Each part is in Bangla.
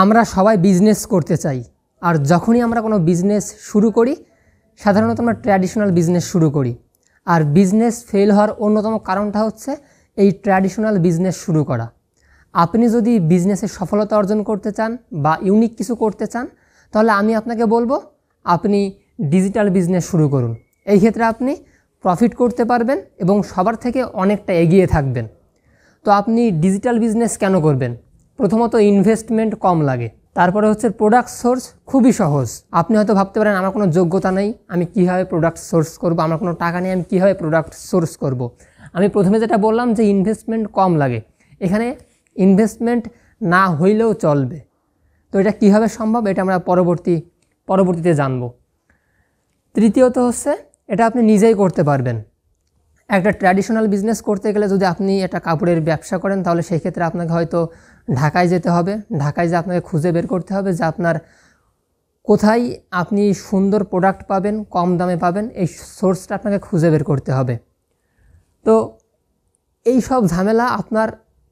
আমরা সবাই বিজনেস করতে চাই, আর যখনই আমরা কোনো বিজনেস শুরু করি সাধারণত আমরা ট্র্যাডিশনাল বিজনেস শুরু করি। আর বিজনেস ফেল হওয়ার অন্যতম কারণটা হচ্ছে এই ট্র্যাডিশনাল বিজনেস শুরু করা। আপনি যদি বিজনেসে সফলতা অর্জন করতে চান বা ইউনিক কিছু করতে চান, তাহলে আমি আপনাকে বলবো আপনি ডিজিটাল বিজনেস শুরু করুন। এই ক্ষেত্রে আপনি প্রফিট করতে পারবেন এবং সবার থেকে অনেকটা এগিয়ে থাকবেন। তো আপনি ডিজিটাল বিজনেস কেন করবেন? প্রথমত ইনভেস্টমেন্ট কম লাগে, তারপরে হচ্ছে প্রোডাক্ট সোর্স খুবই সহজ। আপনি হয়তো ভাবতে পারেন আমার কোনো যোগ্যতা নেই, আমি কীভাবে প্রোডাক্ট সোর্স করব, আমার কোনো টাকা নেই, আমি কীভাবে প্রোডাক্ট সোর্স করব। আমি প্রথমে যেটা বললাম যে ইনভেস্টমেন্ট কম লাগে, এখানে ইনভেস্টমেন্ট না হইলেও চলবে। তো এটা কীভাবে সম্ভব এটা আমরা পরবর্তীতে জানব। তৃতীয়ত হচ্ছে এটা আপনি নিজেই করতে পারবেন। একটা ট্র্যাডিশনাল বিজনেস করতে গেলে যদি আপনি একটা কাপড়ের ব্যবসা করেন, তাহলে সেই ক্ষেত্রে আপনাকে হয়তো ঢাকায় যেতে হবে। ঢাকায় যে আপনাকে খুঁজে বের করতে হবে যে আপনার কোথায় আপনি সুন্দর প্রোডাক্ট পাবেন, কম দামে পাবেন, এই সোর্সটা আপনাকে খুঁজে বের করতে হবে। তো এই সব ঝামেলা আপনার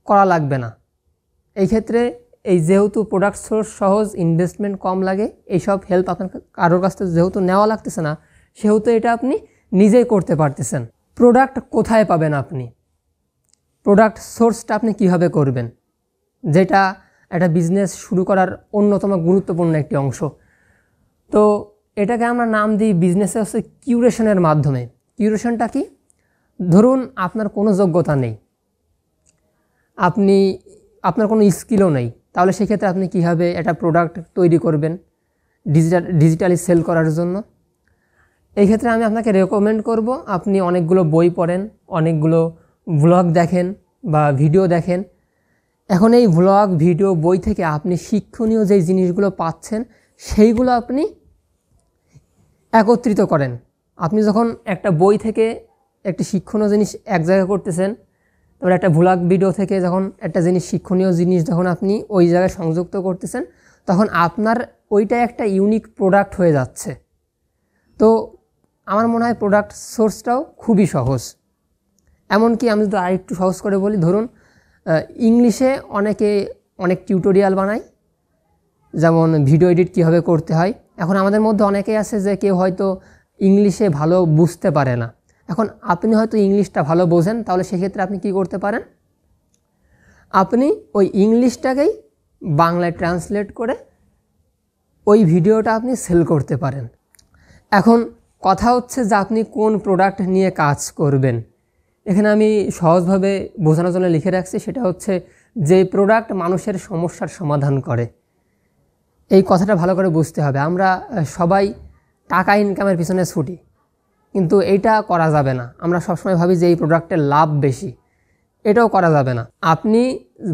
করা লাগবে না। এই ক্ষেত্রে এই যেহেতু প্রোডাক্ট সোর্স সহজ, ইনভেস্টমেন্ট কম লাগে, এইসব হেল্প আপনার কারোর কাছ থেকে যেহেতু নেওয়া লাগতেছে না, সেহেতু এটা আপনি নিজেই করতে পারতেছেন। প্রোডাক্ট কোথায় পাবেন? আপনি প্রোডাক্ট সোর্সটা আপনি কীভাবে করবেন, যেটা একটা বিজনেস শুরু করার অন্যতম গুরুত্বপূর্ণ একটি অংশ। তো এটাকে আমরা নাম দিই বিজনেসে হচ্ছে কিউরেশনের মাধ্যমে। কিউরেশনটা কি? ধরুন আপনার কোনো যোগ্যতা নেই, আপনার কোনো স্কিলও নেই, তাহলে সেক্ষেত্রে আপনি কীভাবে একটা প্রোডাক্ট তৈরি করবেন ডিজিটালি সেল করার জন্য? এই ক্ষেত্রে আমি আপনাকে রেকমেন্ড করব আপনি অনেকগুলো বই পড়েন, অনেকগুলো ভ্লগ দেখেন বা ভিডিও দেখেন। এখন এই ভ্লগ, ভিডিও, বই থেকে আপনি শিক্ষণীয় যেই জিনিসগুলো পাচ্ছেন সেইগুলো আপনি একত্রিত করেন। আপনি যখন একটা বই থেকে একটি শিক্ষণীয় জিনিস এক জায়গায় করতেছেন, তারপরে একটা ভ্লগ ভিডিও থেকে যখন একটা শিক্ষণীয় জিনিস যখন আপনি ওই জায়গায় সংযুক্ত করতেছেন, তখন আপনার ওইটা একটা ইউনিক প্রোডাক্ট হয়ে যাচ্ছে। তো আমার মনে হয় প্রোডাক্ট সোর্সটাও খুবই সহজ। এমনকি আমি যদি আরেকটু সহজ করে বলি, ধরুন ইংলিশে অনেক টিউটোরিয়াল বানায়, যেমন ভিডিও এডিট কীভাবে করতে হয়। এখন আমাদের মধ্যে অনেকেই আছে যে কেউ হয়তো ইংলিশে ভালো বুঝতে পারে না। এখন আপনি হয়তো ইংলিশটা ভালো বোঝেন, তাহলে সেক্ষেত্রে আপনি কি করতে পারেন? আপনি ওই ইংলিশটাকেই বাংলায় ট্রান্সলেট করে ওই ভিডিওটা আপনি সেল করতে পারেন। এখন কথা হচ্ছে যে আপনি কোন প্রোডাক্ট নিয়ে কাজ করবেন। এখানে আমি সহজভাবে বোঝানোর জন্য লিখে রাখছি, সেটা হচ্ছে যে প্রোডাক্ট মানুষের সমস্যার সমাধান করে। এই কথাটা ভালো করে বুঝতে হবে। আমরা সবাই টাকা ইনকামের পিছনে ছুটি, কিন্তু এইটা করা যাবে না। আমরা সবসময় ভাবি যে এই প্রোডাক্টের লাভ বেশি, এটাও করা যাবে না। আপনি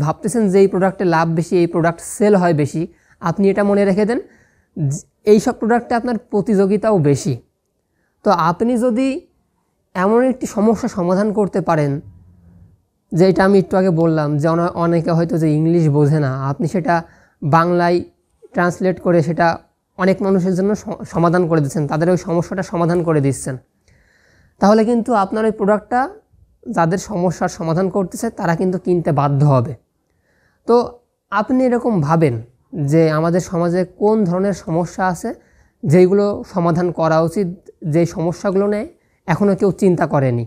ভাবতেছেন যে এই প্রোডাক্টের লাভ বেশি, এই প্রোডাক্ট সেল হয় বেশি, আপনি এটা মনে রেখে দেন এই সব প্রোডাক্টে আপনার প্রতিযোগিতাও বেশি। তো আপনি যদি এমন একটি সমস্যা সমাধান করতে পারেন, যে এটা আমি একটু আগে বললাম যে অনেকে হয়তো যে ইংলিশ বোঝে না, আপনি সেটা বাংলায় ট্রান্সলেট করে সেটা অনেক মানুষের জন্য সমাধান করে দিচ্ছেন, তাদের ওই সমস্যাটা সমাধান করে দিচ্ছেন, তাহলে কিন্তু আপনার ওই প্রোডাক্টটা যাদের সমস্যার সমাধান করতেছে তারা কিন্তু কিনতে বাধ্য হবে। তো আপনি এরকম ভাবেন যে আমাদের সমাজে কোন ধরনের সমস্যা আছে যেগুলো সমাধান করা উচিত, যে সমস্যাগুলো নিয়ে এখনও কেউ চিন্তা করেনি।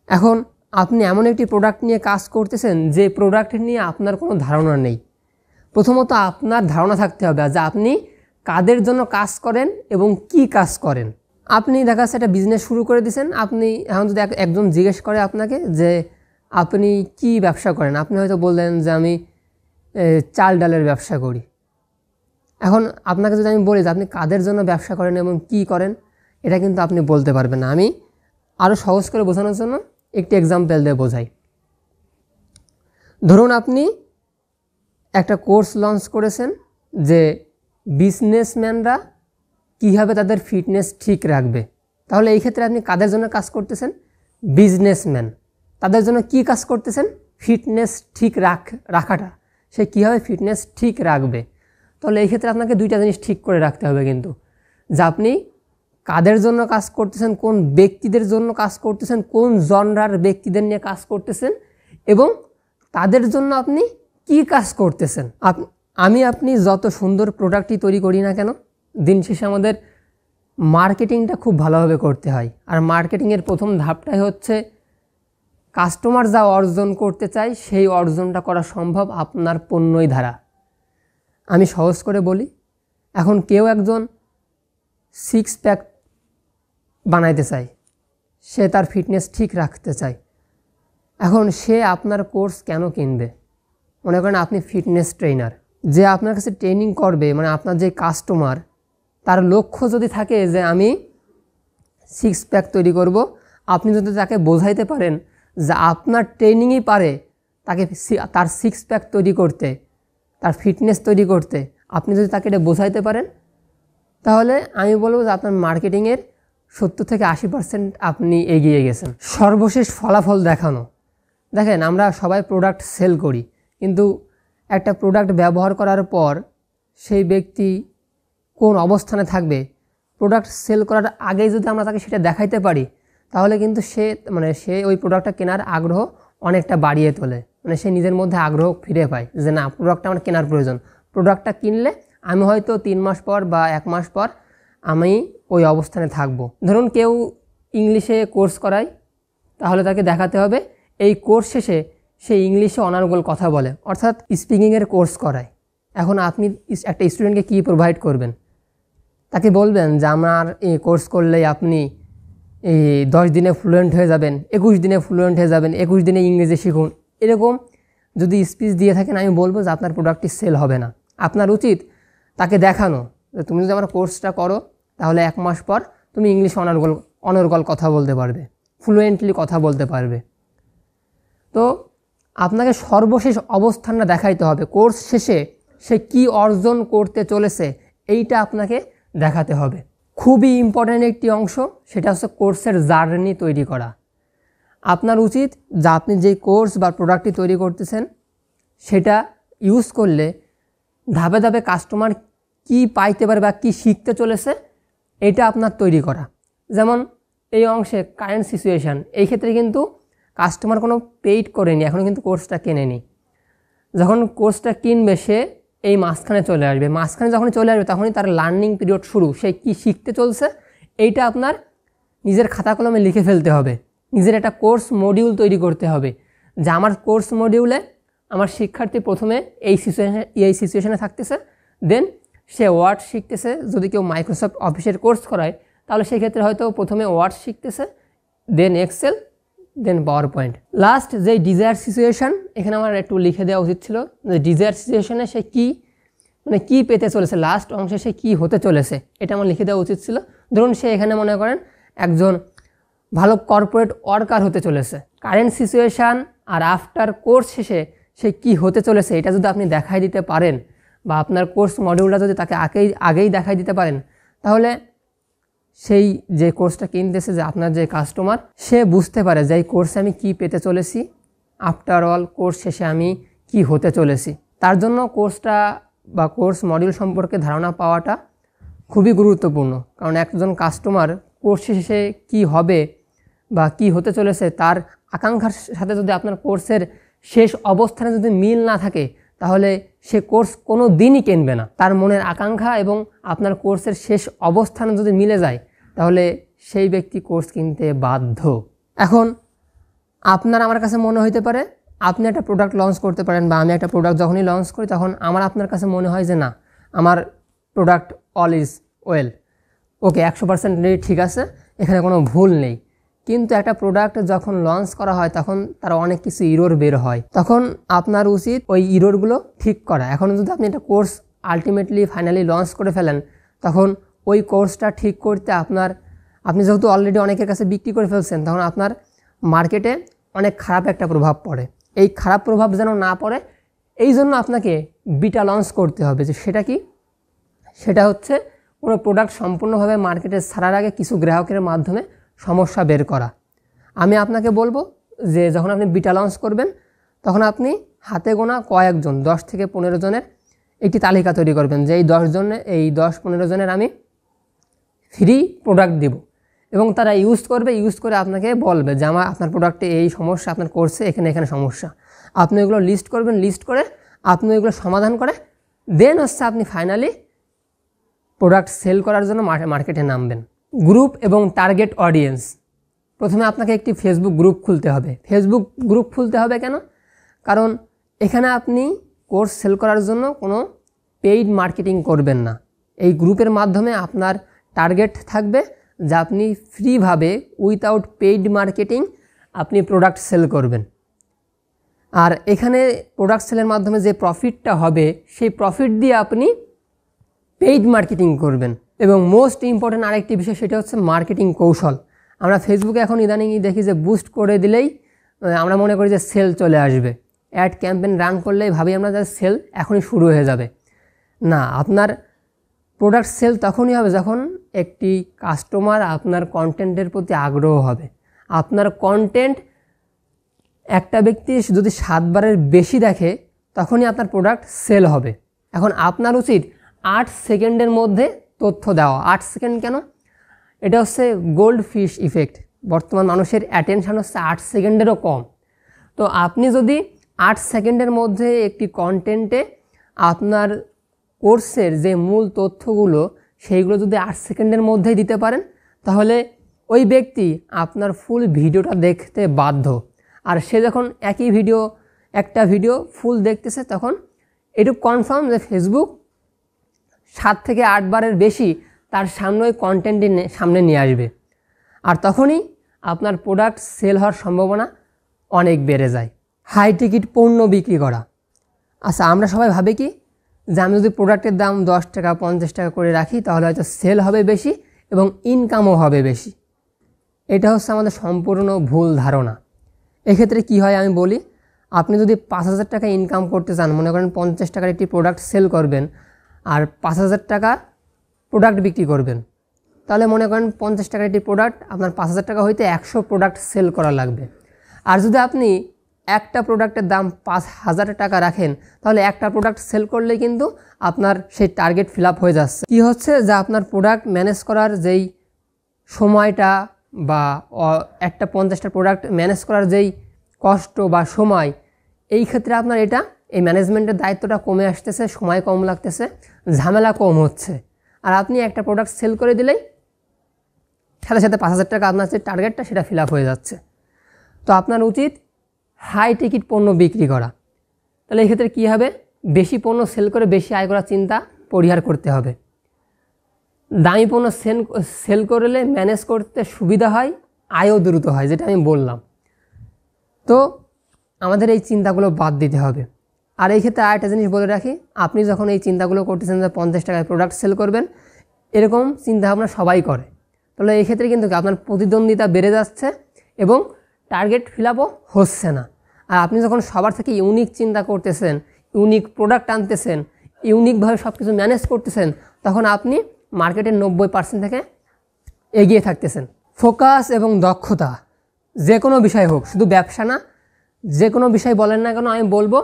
এখন আপনি এমন একটি প্রোডাক্ট নিয়ে কাজ করতেছেন যে প্রোডাক্ট নিয়ে আপনার কোনো ধারণা নেই। প্রথমত আপনার ধারণা থাকতে হবে যে আপনি কাদের জন্য কাজ করেন এবং কি কাজ করেন। আপনি দেখা যাচ্ছে একটা বিজনেস শুরু করে দিয়েছেন, আপনি এখন যদি একজন জিজ্ঞেস করে আপনাকে যে আপনি কি ব্যবসা করেন, আপনি হয়তো বললেন যে আমি চাল ডালের ব্যবসা করি। এখন আপনাকে যদি আমি বলি যে আপনি কাদের জন্য ব্যবসা করেন এবং কি করেন, এটা কিন্তু আপনি বলতে পারবেন না। আমি আরও সহজ করে বোঝানোর জন্য একটি এক্সাম্পল দিয়ে বোঝাই। ধরুন আপনি একটা কোর্স লঞ্চ করেছেন যে বিজনেসম্যানরা কীভাবে তাদের ফিটনেস ঠিক রাখবে। তাহলে এই ক্ষেত্রে আপনি কাদের জন্য কাজ করতেছেন? বিজনেসম্যান। তাদের জন্য কি কাজ করতেছেন? ফিটনেস ঠিক রাখাটা, সে কীভাবে ফিটনেস ঠিক রাখবে। তাহলে এই ক্ষেত্রে আপনাকে দুইটা জিনিস ঠিক করে রাখতে হবে কিন্তু, যে আপনি কাদের জন্য কাজ করতেছেন, কোন ব্যক্তিদের জন্য কাজ করতেছেন, কোন জনরার ব্যক্তিদের নিয়ে কাজ করতেছেন এবং তাদের জন্য আপনি কি কাজ করতেছেন। আমি আপনি যত সুন্দর প্রোডাক্টই তৈরি করি না কেন, দিন শেষে আমাদের মার্কেটিংটা খুব ভালোভাবে করতে হয়। আর মার্কেটিংয়ের প্রথম ধাপটাই হচ্ছে কাস্টমার যা অর্জন করতে চায় সেই অর্জনটা করা সম্ভব আপনার পণ্যই দ্বারা। আমি সহজ করে বলি, এখন কেউ একজন 6 প্যাক বানাইতে চায়, সে তার ফিটনেস ঠিক রাখতে চায়, এখন সে আপনার কোর্স কেন কিনবে? মনে করেন আপনি ফিটনেস ট্রেনার, যে আপনার কাছে ট্রেনিং করবে, মানে আপনার যে কাস্টমার, তার লক্ষ্য যদি থাকে যে আমি 6 প্যাক তৈরি করব, আপনি যদি তাকে বোঝাইতে পারেন যে আপনার ট্রেনিংই পারে তাকে তার 6 প্যাক তৈরি করতে, তার ফিটনেস তৈরি করতে, আপনি যদি তাকে এটা বোঝাইতে পারেন, তাহলে আমি বলবো যে আপনার মার্কেটিংয়ের 70 থেকে 80% আপনি এগিয়ে গেছেন। সর্বশেষ ফলাফল দেখানো। দেখেন, আমরা সবাই প্রোডাক্ট সেল করি, কিন্তু একটা প্রোডাক্ট ব্যবহার করার পর সেই ব্যক্তি কোন অবস্থানে থাকবে, প্রোডাক্ট সেল করার আগেই যদি আমরা তাকে সেটা দেখাইতে পারি, তাহলে কিন্তু সে ওই প্রোডাক্টটা কেনার আগ্রহ অনেকটা বাড়িয়ে তোলে। মানে সে নিজের মধ্যে আগ্রহ ফিরে পায় যে না, প্রোডাক্টটা আমার কেনার প্রয়োজন। প্রোডাক্টটা কিনলে আমি হয়তো 3 মাস পর বা 1 মাস পর আমি ওই অবস্থানে থাকব। ধরুন কেউ ইংলিশে কোর্স করায়, তাহলে তাকে দেখাতে হবে এই কোর্স শেষে সে ইংলিশে অনার্গল কথা বলে, অর্থাৎ স্পিকিংয়ের কোর্স করায়। এখন আপনি একটা স্টুডেন্টকে কী প্রোভাইড করবেন? তাকে বলবেন যে আমার এই কোর্স করলেই আপনি 10 দিনে ফ্লুয়েন্ট হয়ে যাবেন, 21 দিনে ফ্লুয়েন্ট হয়ে যাবেন, 21 দিনে ইংরেজি শিখুন। এরকম যদি স্পিচ দিয়ে থাকেন, আমি বলবো যে আপনার প্রোডাক্টটি সেল হবে না। আপনার উচিত তাকে দেখানো যে তুমি যদি আমার কোর্সটা করো, তাহলে 1 মাস পর তুমি ইংলিশ অনর্গল কথা বলতে পারবে, ফ্লুয়েন্টলি কথা বলতে পারবে। তো আপনাকে সর্বশেষ অবস্থানটা দেখাইতে হবে। কোর্স শেষে সে কি অর্জন করতে চলেছে এইটা আপনাকে দেখাতে হবে। খুবই ইম্পর্ট্যান্ট একটি অংশ, সেটা হচ্ছে কোর্সের জার্নি তৈরি করা। আপনার উচিত যে আপনি যে কোর্স বা প্রোডাক্টটি তৈরি করতেছেন সেটা ইউজ করলে ধাপে ধাপে কাস্টমার কি পাইতে পারে বা কি শিখতে চলেছে এটা আপনার তৈরি করা। যেমন এই অংশে কারেন্ট সিচুয়েশান, এই ক্ষেত্রে কিন্তু কাস্টমার কোনো পেইড করেনি, এখনও কিন্তু কোর্সটা কেনেনি। যখন কোর্সটা কিনবে সে এই মাঝখানে চলে আসবে, মাঝখানে যখন চলে আসবে তখনই তার লার্নিং পিরিয়ড শুরু। সে কী শিখতে চলছে এইটা আপনার নিজের খাতা কলমে লিখে ফেলতে হবে। নিজের একটা কোর্স মডিউল তৈরি করতে হবে যে আমার কোর্স মডিউলে আমার শিক্ষার্থী প্রথমে এই সিচুয়েশনে থাকতেছে, দেন সে ওয়ার্ড শিখতেছে। যদি কেউ মাইক্রোসফট অফিসের কোর্স করায় তাহলে সেক্ষেত্রে হয়তো প্রথমে ওয়ার্ড শিখতেছে, দেন এক্সেল, দেন পাওয়ার পয়েন্ট। লাস্ট যেই ডিজায়ার সিচুয়েশান, এখানে আমার একটু লিখে দেওয়া উচিত ছিল যে ডিজায়ার সিচুয়েশানে সে কী পেতে চলেছে, লাস্ট অংশে সে কী হতে চলেছে এটা আমার লিখে দেওয়া উচিত ছিল। ধরুন সে এখানে মনে করেন একজন ভালো কর্পোরেট ওয়ার্কার হতে চলেছে। কারেন্ট সিচুয়েশান আর আফটার কোর্স শেষে সে কী হতে চলেছে এটা যদি আপনি দেখাই দিতে পারেন, বা আপনার কোর্স মডিউলটা যদি তাকে আগেই দেখাই দিতে পারেন, তাহলে সেই যে কোর্সটা কিনতেছে, যে আপনার যে কাস্টমার, সে বুঝতে পারে যে এই কোর্সে আমি কী পেতে চলেছি, আফটার অল কোর্স শেষে আমি কি হতে চলেছি। তার জন্য কোর্সটা বা কোর্স মডিউল সম্পর্কে ধারণা পাওয়াটা খুবই গুরুত্বপূর্ণ। কারণ একজন কাস্টমার কোর্স শেষে কী হবে বা কি হতে চলেছে তার আকাঙ্ক্ষার সাথে যদি আপনার কোর্সের শেষ অবস্থানে যদি মিল না থাকে, তাহলে সে কোর্স কোনো দিনই কিনবে না। তার মনের আকাঙ্ক্ষা এবং আপনার কোর্সের শেষ অবস্থানে যদি মিলে যায়, তাহলে সেই ব্যক্তি কোর্স কিনতে বাধ্য। এখন আপনার আমার কাছে মনে হইতে পারে আপনি একটা প্রোডাক্ট লঞ্চ করতে পারেন, বা আমি একটা প্রোডাক্ট যখনই লঞ্চ করি তখন আপনার কাছে মনে হয় যে না, আমার প্রোডাক্ট অল ইজ ওয়েল, ওকে 100% ঠিক আছে, এখানে কোনো ভুল নেই। কিন্তু একটা প্রোডাক্ট যখন লঞ্চ করা হয় তখন তার অনেক কিছু ইরোর বের হয়, তখন আপনার উচিত ওই ইরোরগুলো ঠিক করা। এখন যদি আপনি একটা কোর্স আলটিমেটলি ফাইনালি লঞ্চ করে ফেলেন, তখন ওই কোর্সটা ঠিক করতে আপনি যেহেতু অলরেডি অনেকের কাছে বিক্রি করে ফেলছেন, তখন আপনার মার্কেটে অনেক খারাপ একটা প্রভাব পড়ে। এই খারাপ প্রভাব যেন না পড়ে, এই জন্য আপনাকে বিটা লঞ্চ করতে হবে। যে সেটা কি? সেটা হচ্ছে কোনো প্রোডাক্ট সম্পূর্ণভাবে মার্কেটে ছাড়ার আগে কিছু গ্রাহকের মাধ্যমে সমস্যা বের করা। আমি আপনাকে বলবো যে যখন আপনি বিটা লঞ্চ করবেন, তখন আপনি হাতে গোনা কয়েকজন 10 থেকে 15 জনের একটি তালিকা তৈরি করবেন যে এই 10-15 জনের আমি ফ্রি প্রোডাক্ট দিব, এবং তারা ইউজ করে আপনাকে বলবে যে আপনার প্রোডাক্টে এই সমস্যা, আপনার কোর্সে এখানে সমস্যা। আপনি এগুলো লিস্ট করবেন, লিস্ট করে আপনি এগুলো সমাধান করে দেন হচ্ছে আপনি ফাইনালি প্রোডাক্ট সেল করার জন্য মার্কেটে নামবেন। গ্রুপ এবং টার্গেট অডিয়েন্স, প্রথমে আপনাকে একটি ফেসবুক গ্রুপ খুলতে হবে। ফেসবুক গ্রুপ খুলতে হবে কেন? কারণ এখানে আপনি কোর্স সেল করার জন্য কোনো পেইড মার্কেটিং করবেন না। এই গ্রুপের মাধ্যমে আপনার টার্গেট থাকবে যে আপনি ফ্রিভাবে উইথাউট পেইড মার্কেটিং আপনি প্রোডাক্ট সেল করবেন। আর এখানে প্রোডাক্ট সেলের মাধ্যমে যে প্রফিটটা হবে সেই প্রফিট দিয়ে আপনি পেইড মার্কেটিং করবেন। এবং মোস্ট ইম্পর্ট্যান্ট আরেকটি বিষয়, সেটা হচ্ছে মার্কেটিং কৌশল। আমরা ফেসবুকে এখন ইদানিংই দেখি যে বুস্ট করে দিলেই আমরা মনে করি যে সেল চলে আসবে, অ্যাড ক্যাম্পেইন রান করলেই ভাবি আমরা যে সেল এখনই শুরু হয়ে যাবে। না, আপনার প্রোডাক্ট সেল তখনই হবে যখন একটি কাস্টমার আপনার কন্টেন্টের প্রতি আগ্রহ হবে। আপনার কন্টেন্ট একটা ব্যক্তি যদি 7 বারের বেশি দেখে তখনই আপনার প্রোডাক্ট সেল হবে। এখন আপনার উচিত 8 সেকেন্ডের মধ্যে তথ্য দেওয়া। 8 সেকেন্ড কেন? এটা হচ্ছে গোল্ড ফিশ ইফেক্ট। বর্তমান মানুষের অ্যাটেনশান হচ্ছে 8 সেকেন্ডেরও কম। তো আপনি যদি 8 সেকেন্ডের মধ্যে একটি কন্টেন্টে আপনার কোর্সের যে মূল তথ্যগুলো সেইগুলো যদি 8 সেকেন্ডের মধ্যেই দিতে পারেন, তাহলে ওই ব্যক্তি আপনার ফুল ভিডিওটা দেখতে বাধ্য। আর সে যখন একটা ভিডিও ফুল দেখতেছে, তখন এটুকু কনফার্ম যে ফেসবুক 7 থেকে 8 বারের বেশি তার সামনে ওই কন্টেন্টটি সামনে নিয়ে আসবে। আর তখনই আপনার প্রোডাক্ট সেল হওয়ার সম্ভাবনা অনেক বেড়ে যায়। হাই টিকিট পণ্য বিক্রি করা। আচ্ছা, আমরা সবাই ভাবে কি যে আমি যদি প্রোডাক্টের দাম 10 টাকা 50 টাকা করে রাখি তাহলে হয়তো সেল হবে বেশি এবং ইনকামও হবে বেশি। এটা হচ্ছে আমাদের সম্পূর্ণ ভুল ধারণা। এক্ষেত্রে কি হয় আমি বলি, আপনি যদি 5000 টাকা ইনকাম করতে চান, মনে করেন 50 টাকার একটি প্রোডাক্ট সেল করবেন আর 5000 টাকা প্রোডাক্ট বিক্রি করবেন, তাহলে মনে করেন 50 টাকার একটি প্রোডাক্ট আপনার 5000 টাকা হইতে 100 প্রোডাক্ট সেল করা লাগবে। আর যদি আপনি একটা প্রোডাক্টের দাম 5000 টাকা রাখেন, তাহলে একটা প্রোডাক্ট সেল করলে কিন্তু আপনার সেই টার্গেট ফিল আপ হয়ে যাচ্ছে। কি হচ্ছে যে আপনার প্রোডাক্ট ম্যানেজ করার যেই সময়টা বা একটা 50টা প্রোডাক্ট ম্যানেজ করার যেই কষ্ট বা সময়, এই ক্ষেত্রে আপনার এই ম্যানেজমেন্টের দায়িত্বটা কমে আসতেছে, সময় কম লাগতেছে, ঝামেলা কম হচ্ছে। আর আপনি একটা প্রোডাক্ট সেল করে দিলেই সাথে সাথে 5000 টাকা আপনার যে টার্গেটটা সেটা ফিল আপ হয়ে যাচ্ছে। তো আপনার উচিত হাই টিকিট পণ্য বিক্রি করা। তাহলে এক্ষেত্রে কী হবে, বেশি পণ্য সেল করে বেশি আয় করার চিন্তা পরিহার করতে হবে। দামি পণ্য সেল করলে ম্যানেজ করতে সুবিধা হয়, আয়ও দ্রুত হয়, যেটা আমি বললাম। তো আমাদের এই চিন্তাগুলো বাদ দিতে হবে। আর এই ক্ষেত্রে আরেকটা জিনিস বলে রাখি, আপনি যখন এই চিন্তাগুলো করতেছেন যে 50 টাকায় প্রোডাক্ট সেল করবেন, এরকম চিন্তাভাবনা সবাই করে, তাহলে এই ক্ষেত্রে কিন্তু আপনার প্রতিদ্বন্দ্বিতা বেড়ে যাচ্ছে এবং টার্গেট ফিল আপও হচ্ছে না। আর আপনি যখন সবার থেকে ইউনিক চিন্তা করতেছেন, ইউনিক প্রোডাক্ট আনতেছেন, ইউনিকভাবে সব কিছু ম্যানেজ করতেছেন, তখন আপনি মার্কেটের 90% থেকে এগিয়ে থাকতেছেন। ফোকাস এবং দক্ষতা, যে কোনো বিষয় হোক, শুধু ব্যবসা না, যে কোনো বিষয় বলেন না কেন, আমি বলবো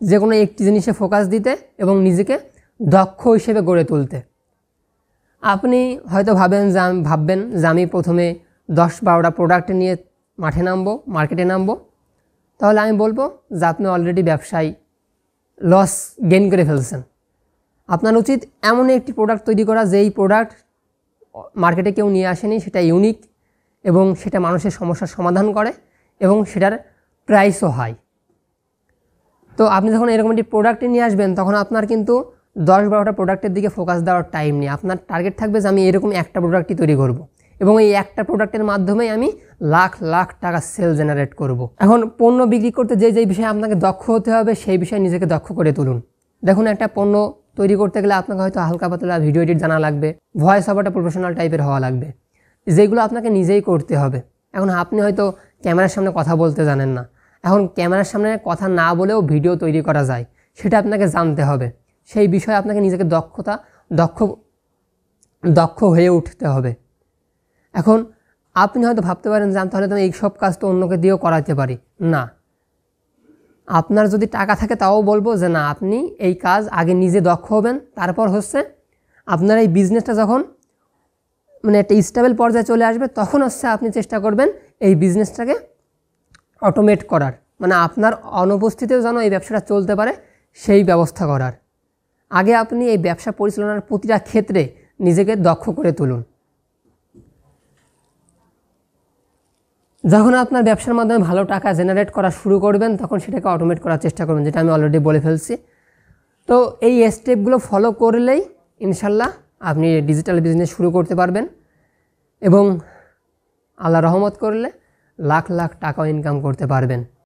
যে কোনো একটি জিনিসে ফোকাস দিতে এবং নিজেকে দক্ষ হিসেবে গড়ে তুলতে। আপনি হয়তো ভাববেন যে আমি প্রথমে 10-12টা প্রোডাক্ট নিয়ে মার্কেটে নামবো, তাহলে আমি বলবো যে আপনি অলরেডি ব্যবসায় লস গেইন করে ফেলছেন। আপনার উচিত এমন একটি প্রোডাক্ট তৈরি করা যেই প্রোডাক্ট মার্কেটে কেউ নিয়ে আসেনি, সেটা ইউনিক এবং সেটা মানুষের সমস্যার সমাধান করে এবং সেটার প্রাইসও হাই। তো আপনি যখন এরকম একটি প্রোডাক্টে নিয়ে আসবেন, তখন আপনার কিন্তু 10-12টা প্রোডাক্টের দিকে ফোকাস দেওয়ার টাইম নেই। আপনার টার্গেট থাকবে যে আমি এরকম একটা প্রোডাক্টই তৈরি করব এবং এই একটা প্রোডাক্টের মাধ্যমেই আমি লাখ লাখ টাকা সেল জেনারেট করব। এখন পণ্য বিক্রি করতে যেই বিষয়ে আপনাকে দক্ষ হতে হবে, সেই বিষয়ে নিজেকে দক্ষ করে তুলুন। দেখুন, একটা পণ্য তৈরি করতে গেলে আপনাকে হয়তো হালকা পাতলা ভিডিও এডিট জানা লাগবে, ভয়েস ওভারটা প্রফেশনাল টাইপের হওয়া লাগবে, যেগুলো আপনাকে নিজেই করতে হবে। এখন আপনি হয়তো ক্যামেরার সামনে কথা বলতে জানেন না, এখন ক্যামেরার সামনে কথা না বলেও ভিডিও তৈরি করা যায়, সেটা আপনাকে জানতে হবে। সেই বিষয়ে আপনাকে নিজেকে দক্ষ হয়ে উঠতে হবে। এখন আপনি হয়তো ভাবতে পারেন যে তাহলে তো এই সব কাজ তো অন্যকে দিয়েও করাতে পারি। না, আপনার যদি টাকা থাকে তাও বলবো যে না, আপনি এই কাজ আগে নিজে দক্ষ হবেন, তারপর হচ্ছে আপনার এই বিজনেসটা যখন একটা স্টেবল পর্যায়ে চলে আসবে, তখন হচ্ছে আপনি চেষ্টা করবেন এই বিজনেসটাকে অটোমেট করার, আপনার অনুপস্থিতিতেও যেন এই ব্যবসাটা চলতে পারে সেই ব্যবস্থা করার। আগে আপনি এই ব্যবসা পরিচালনার প্রতিটা ক্ষেত্রে নিজেকে দক্ষ করে তুলুন। যখন আপনার ব্যবসার মাধ্যমে ভালো টাকা জেনারেট করা শুরু করবেন তখন সেটাকে অটোমেট করার চেষ্টা করবেন, যেটা আমি অলরেডি বলে ফেলছি। তো এই স্টেপগুলো ফলো করলেই ইনশাল্লাহ আপনি ডিজিটাল বিজনেস শুরু করতে পারবেন এবং আল্লাহ রহমত করলে লাখ লাখ টাকা ইনকাম করতে পারবেন।